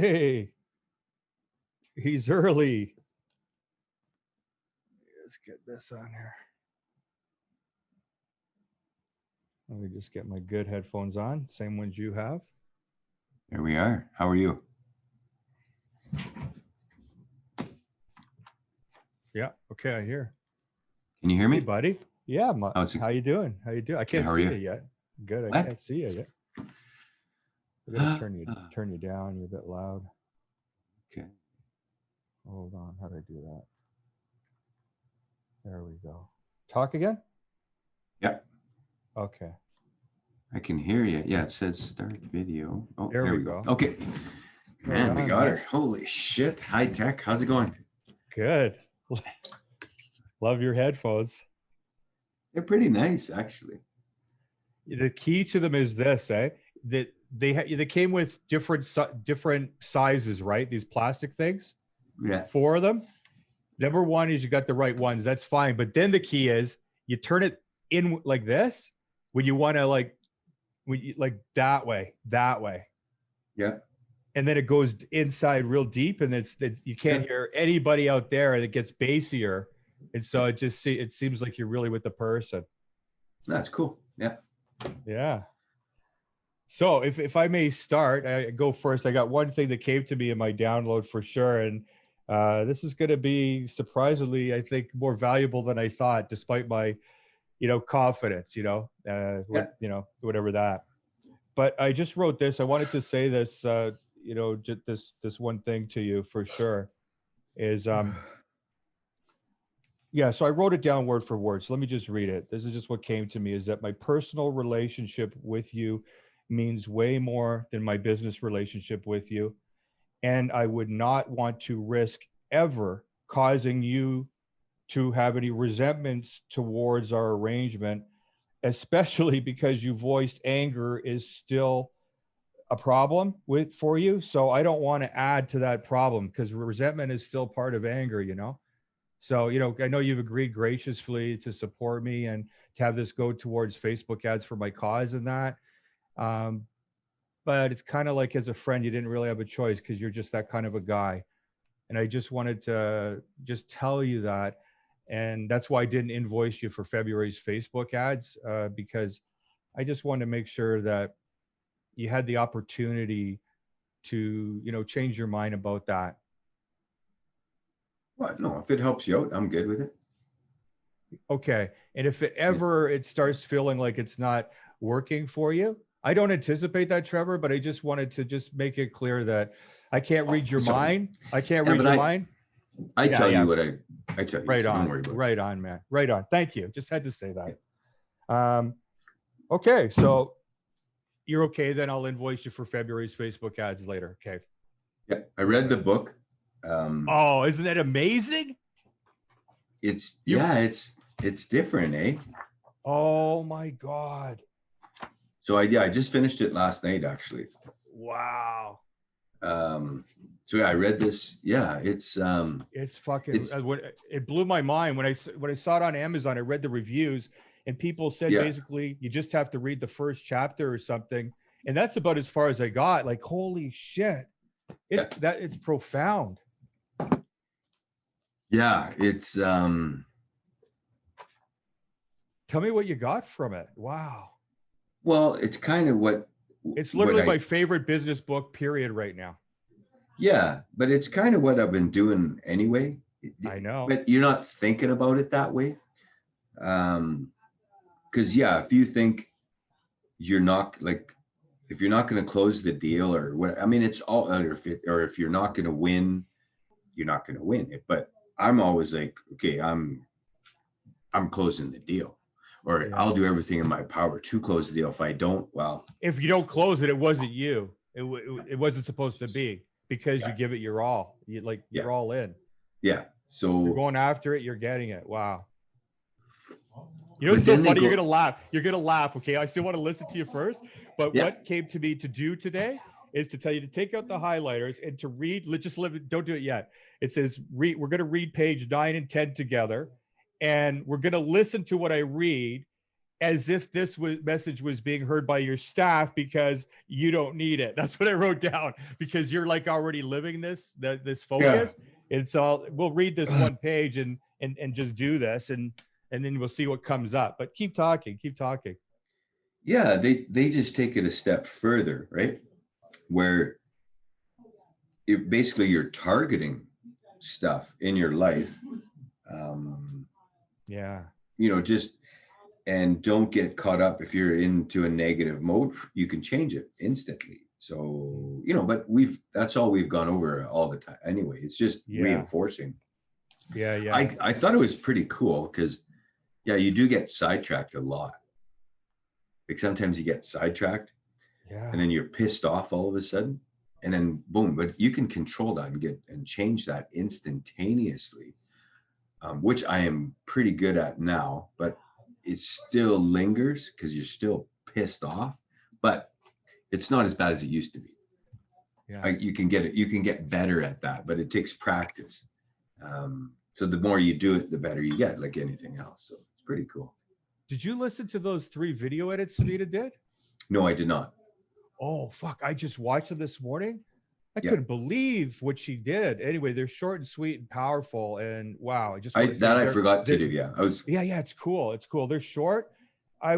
Hey, he's early. Let's get this on here. Let me just get my good headphones on. Same ones you have. There we are. How are you? Yeah. Okay. I hear. Can you hear Hey, me? buddy. Yeah. How's it? How you doing? How you doing? I Good. can't How are see you? you yet. Good. I What? can't see you yet. I gotta turn you down. You're a bit loud. Okay. Hold on. How do I do that? There we go. Talk again. Yeah, Okay. I can hear you. Yeah, it says start video. Oh, There there we we go. go. Okay. Right Man, we on, got man. her. Holy shit. High tech. How's it going? Good. Love your headphones. They're pretty nice, actually. The key to them is this, that they came with different sizes, right? These plastic things, Yeah. 4 of them. Number one is you got the right ones. That's fine. But then the key is you turn it in like this when you want to like that way, Yeah. and then it goes inside real deep, and you can't Yeah. hear anybody out there, and it gets bassier, and so it seems like you're really with the person. That's cool. Yeah. Yeah. So if I may start, I go first. I got one thing that came to me in my download for sure, and this is going to be surprisingly, I think, more valuable than I thought, despite my, confidence. Yeah. Whatever that. But I just wrote this. I wanted to say this. This one thing to you for sure is yeah. So I wrote it down word for word. So let me just read it. This is just what came to me: is that my personal relationship with you means way more than my business relationship with you. And I would not want to risk ever causing you to have any resentments towards our arrangement, especially because you voiced anger is still a problem for you. So I don't want to add to that problem because resentment is still part of anger. So, I know you've agreed graciously to support me and to have this go towards Facebook ads for my cause and that. Um, but it's kind of like as a friend, you didn't really have a choice because you're just that kind of a guy. And I just wanted to just tell you that. And that's why I didn't invoice you for February's Facebook ads, because I just wanted to make sure that you had the opportunity to, change your mind about that. What? No, if it helps you out, I'm good with it. Okay. And if Yeah. it starts feeling like it's not working for you, I don't anticipate that, Trevor, but I just wanted to just make it clear that I can't read your So, mind. I can't yeah, read but your mind. I Yeah, tell yeah. you what I tell you, Right so don't on. worry about it. Right on, man. Right on. Thank you. Just had to say that. Okay. So you're okay. Then I'll invoice you for February's Facebook ads later. Okay. Yeah. I read the book. Oh, isn't that amazing? It's You, yeah, it's different, eh? oh my God. I just finished it last night actually. Wow. So yeah, I read this. Yeah, It's fucking, it's it blew my mind when I saw it on Amazon. I read the reviews and people said yeah, basically you just have to read the first chapter or something. And that's about as far as I got. Like, holy shit. yeah, It's profound. yeah. Tell me what you got from it. Wow. Well, it's kind of It's what literally my I favorite business book, period, right now. yeah, but it's kind of what I've been doing anyway. I know. But you're not thinking about it that way. Because yeah, if you think you're not like if you're not going to close the deal or what, I mean, it's all or if you're not going to win, you're not going to win it. But I'm always like, okay, I'm closing the deal, or Yeah. I'll do everything in my power to close the deal. If I don't, well, If you don't close it, it wasn't you. It wasn't supposed to be because you yeah, give it your all. yeah, You're all in. yeah. You're So, going after it. You're getting it. Wow. You know, it's but so then they funny. You're go, gonna laugh. You're gonna laugh. Okay. I still want to listen to you first, but yeah, what came to me to do today is to tell you to take out the highlighters and to read. Just live. Don't do it yet. It says read. We're gonna read page 9 and 10 together, and we're gonna listen to what I read. as if message was being heard by your staff because you don't need it. That's what I wrote down, because you're like already living this Yeah. focus. And so we'll read this one page and just do this, and then we'll see what comes up. But keep talking, keep talking. Yeah, they just take it a step further, right? Where it basically you're targeting stuff in your life. Um, Yeah. just and don't get caught up if you're into a negative mode. You can change it instantly. So, but that's all we've gone over all the time anyway. It's just reinforcing. Yeah. I thought it was pretty cool because, yeah, you do get sidetracked a lot. Like sometimes you get sidetracked and then you're pissed off all of a sudden, and then boom, but you can control that and change that instantaneously, which I am pretty good at now, but it still lingers because you're still pissed off, but it's not as bad as it used to be. Yeah. You can get better at that, but it takes practice. So the more you do it, the better you get, like anything else. So it's pretty cool. Did you listen to those 3 video edits Savita did? No, I did not. Oh, fuck. I just watched them this morning. I couldn't believe what she did. Anyway, they're short and sweet and powerful. And wow, I forgot to do. Yeah. Yeah, it's cool. It's cool. They're short. I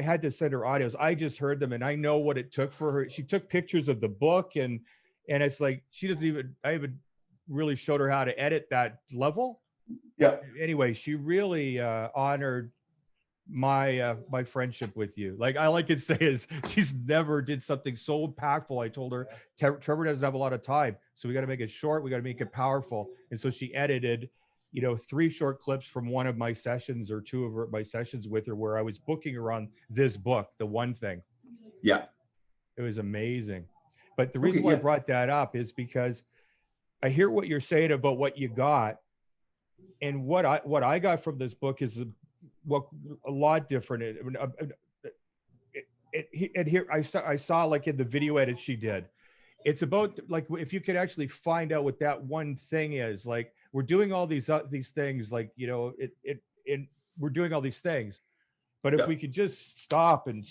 had to send her audios. I just heard them and I know what it took for her. She took pictures of the book and it's like, I haven't really showed her how to edit that level. Yeah. Anyway, she really honored my friendship with you. Like all I could say is she's never did something so impactful. I told her Trevor doesn't have a lot of time, so we got to make it short, we got to make it powerful. And so she edited 3 short clips from one of my sessions or 2 of my sessions with her where I was booking her on this book, The One Thing. Yeah, it was amazing. But the reason why I brought that up is because I hear what you're saying about what you got, and what I got from this book is a lot different. And here I saw like in the video edit she did, it's about like if you could actually find out what that one thing is. Like we're doing all these things, like we're doing all these things, but if we could just stop and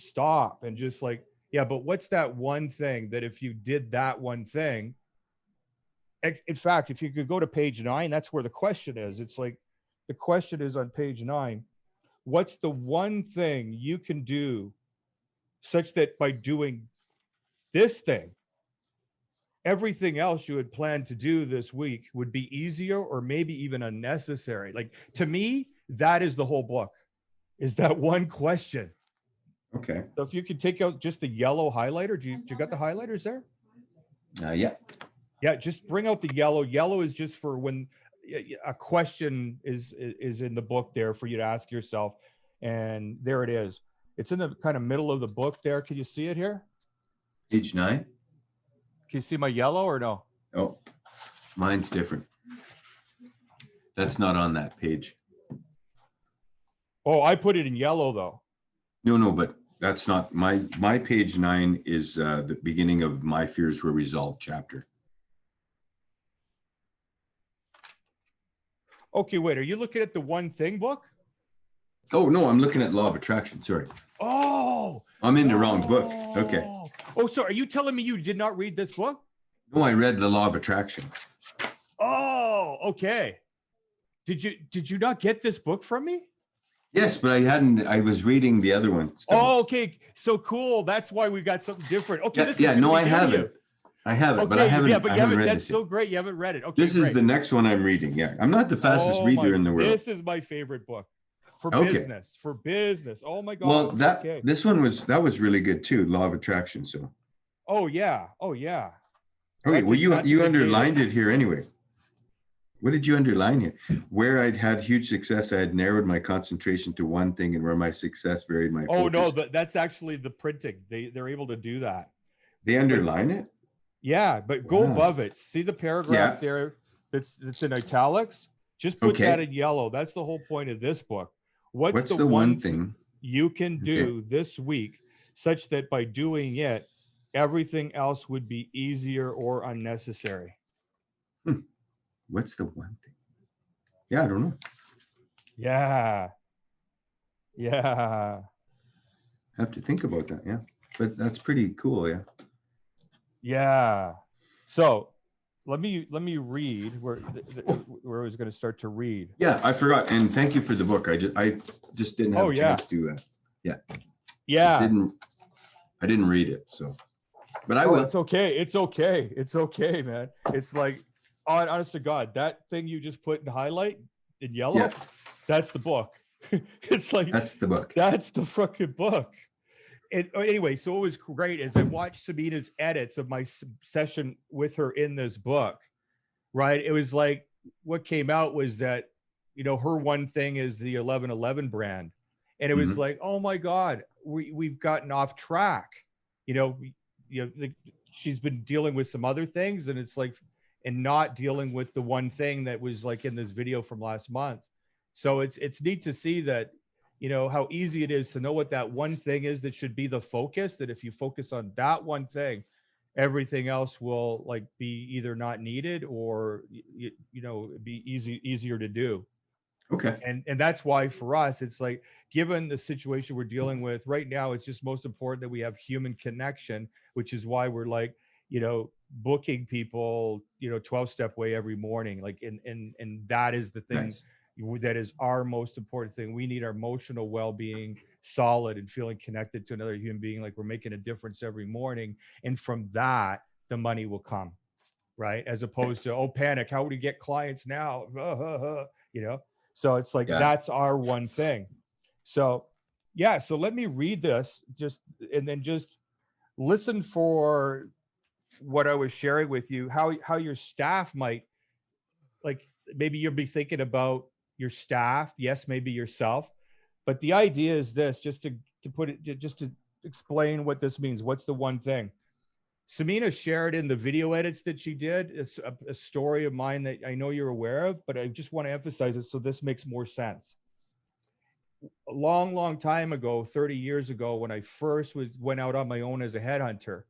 just like, but what's that one thing that if you did that one thing? In fact, if you could go to page 9, that's where the question is. It's like the question is on page 9. What's the one thing you can do such that by doing this thing, everything else you had planned to do this week would be easier or maybe even unnecessary? Like to me, that is the whole book, is that one question. Okay. So if you could take out just the yellow highlighter, do you got the highlighters there? Yeah, just bring out the yellow. Yellow is just for when a question is in the book there for you to ask yourself. And there it is. It's in the kind of middle of the book there. Can you see it here? Page 9. Can you see my yellow or no? Oh, mine's different. That's not on that page. Oh, I put it in yellow though. No, but that's not my page 9 is the beginning of My Fears Were Resolved chapter. Okay, wait, are you looking at the One Thing book? Oh, no, I'm looking at Law of Attraction. Sorry. Oh, I'm in the wrong book. Okay. Oh, so are you telling me you did not read this book? No, I read the Law of Attraction. Oh, okay. Did you not get this book from me? Yes, but I was reading the other one. Oh, okay. So cool. That's why we got something different. Okay. I have it. I have it, okay, but I haven't. I haven't read that's this so yet. great. You haven't read it. Okay. This is the next one I'm reading. Yeah, I'm not the fastest reader in the world. This is my favorite book for business. For business. Oh my God. Well, this one was really good too. Law of Attraction. So. Oh yeah. Okay. Well, you underlined it here anyway. What did you underline here? Where I'd had huge success, I had narrowed my concentration to one thing, and where my success varied my focus. Oh no, that's actually the printing. They're able to do that. They underline it? Yeah, but go above it. See the paragraph there that's in italics? Just put that in yellow. That's the whole point of this book. What's the one thing you can do this week such that by doing it, everything else would be easier or unnecessary? What's the one thing? Yeah, I don't know. Yeah. have to think about that. Yeah. But that's pretty cool. Yeah. Yeah. So let me read where I was going to start to read. Yeah, I forgot. And thank you for the book. I just didn't have Oh a yeah. chance to Yeah. I didn't read it. So but I Oh, will. it's okay. It's okay. It's okay, man. It's like, honest to God, that thing you just put in highlight in yellow, Yeah, that's the book. It's like, that's the book. that's the fucking book. Anyway, so it was great as I watched Samina's edits of my session with her in this book, right? It was like, what came out was that, her one thing is the 1111 brand. And it was Mhm. like, oh my God, we've gotten off track. You know, she's been dealing with some other things, and it's like, and not dealing with the one thing that was like in this video from last month. So it's neat to see that, how easy it is to know what that one thing is that should be the focus, that if you focus on that one thing, everything else will like be either not needed or be easier to do. Okay. And that's why for us it's like, given the situation we're dealing with right now, it's just most important that we have human connection, which is why we're like, booking people 12-step way every morning, like, and that is the thing Nice. that is our most important thing. We need our emotional well-being solid and feeling connected to another human being, like we're making a difference every morning, and from that the money will come, right? As opposed to, oh, panic, how would we get clients now? you know so it's like, Yeah. that's our one thing. So yeah, so let me read this just, and then just listen for what I was sharing with you, how your staff might, like, maybe you'll be thinking about your staff, yes, maybe yourself, but the idea is this, just to put it, just to explain what this means. What's the one thing? Samina shared in the video edits that she did. It's a story of mine that I know you're aware of, but I just want to emphasize it so this makes more sense. A long, long time ago, 30 years ago, when I first went out on my own as a headhunter,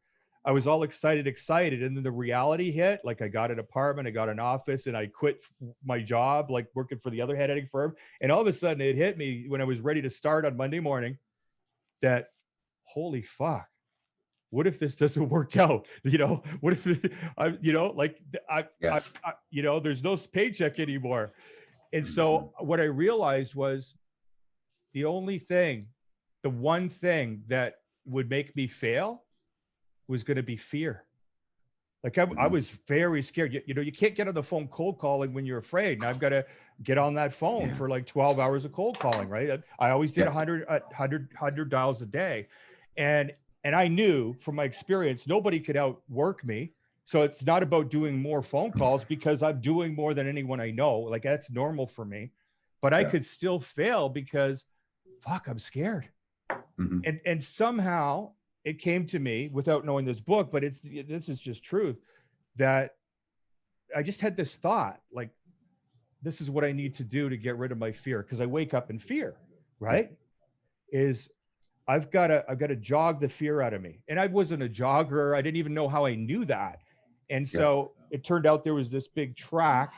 I was all excited, and then the reality hit. Like, I got an apartment, I got an office, and I quit my job, like working for the other headhunting firm. And all of a sudden, it hit me when I was ready to start on Monday morning that, holy fuck, what if this doesn't work out? What if I, like Yeah. there's no paycheck anymore. And Mhm. so what I realized was the only thing, the one thing that would make me fail was going to be fear. Like, I Mhm. was very scared. You can't get on the phone cold calling when you're afraid. And I've got to get on that phone Yeah. for like 12 hours of cold calling, right? I always did Yeah. 100 dials a day. And I knew from my experience, nobody could outwork me. So it's not about doing more phone calls, because I'm doing more than anyone I know. Like, that's normal for me. But I Yeah. could still fail because, fuck, I'm scared. Mhm. And somehow it came to me without knowing this book, but this is just truth, that I just had this thought, like, this is what I need to do to get rid of my fear, because I wake up in fear, Yeah. right? Is I've got to jog the fear out of me. And I wasn't a jogger. I didn't even know how I knew that. And Yeah. so it turned out there was this big track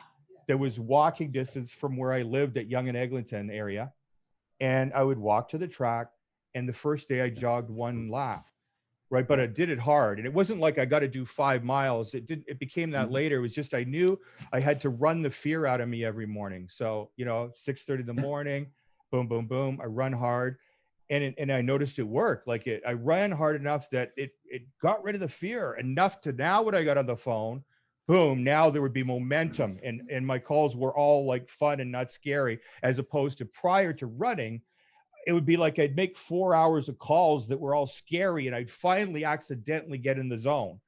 that was walking distance from where I lived at Yonge and Eglinton area. And I would walk to the track. And the first day I jogged one lap, right? But I did it hard. And it wasn't like I got to do 5 miles. It became that Mhm. later. It was just, I knew I had to run the fear out of me every morning. So, 6:30 in the Yeah. morning, boom, boom, boom. I run hard. And I noticed it worked. Like, I ran hard enough that it got rid of the fear enough to, now when I got on the phone, boom, now there would be momentum, and my calls were all like fun and not scary, as opposed to prior to running, it would be like I'd make 4 hours of calls that were all scary, and I'd finally accidentally get in the zone.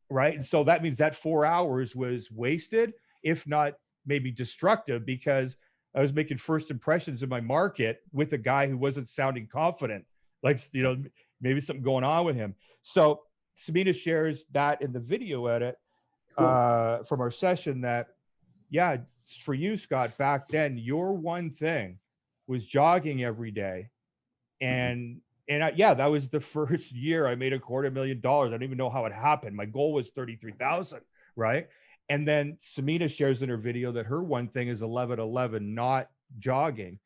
Right. And so that means that 4 hours was wasted, if not maybe destructive, because I was making first impressions in my market with a guy who wasn't sounding confident, like, maybe something going on with him. So Samina shares that in the video edit Cool. from our session, that, yeah, for you, Scott, back then, your one thing was jogging every day. Mhm. Yeah, that was the first year I made $250,000. I don't even know how it happened. My goal was 33,000, right? And then Samina shares in her video that her one thing is 11:11, not jogging.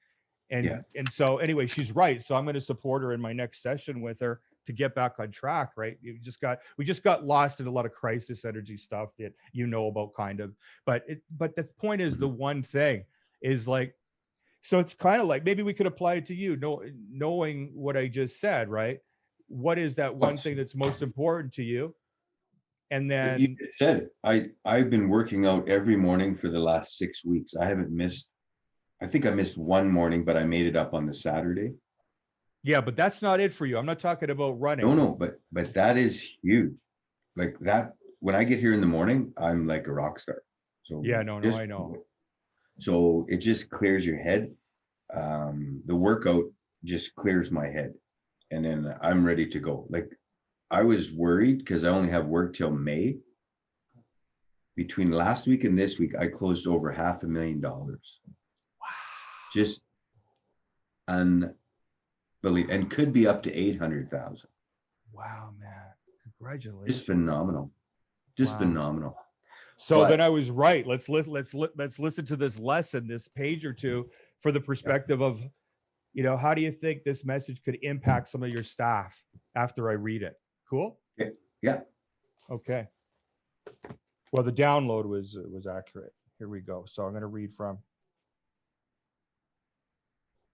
And so anyway, she's right. So I'm going to support her in my next session with her to get back on track, right? We just got lost in a lot of crisis energy stuff that you know about, kind of. But the point is, the one thing is like, so it's kind of like, maybe we could apply it to you, knowing what I just said, right? What is that one thing that's most important to you? And You then, said it. I've been working out every morning for the last 6 weeks. I haven't missed, I think I missed one morning, but I made it up on the Saturday. yeah, but that's not it for you. I'm not talking about running. No, but that is huge. Like that, when I get here in the morning, I'm like a rock star. So Yeah, no, I know. So it just clears your head. The workout just clears my head, and then I'm ready to go. Like, I was worried because I only have work till May. Between last week and this week, I closed over $500,000. Wow. Just unbelievable, and could be up to 800,000. Wow, man. Congratulations. Just phenomenal. Just phenomenal. So then I was right. Let's listen to this lesson, this page or two, for the perspective of, you know, how do you think this message could impact some of your staff after I read it? Cool? Yeah. Okay. Well, the download was accurate. Here we go. So I'm going to read from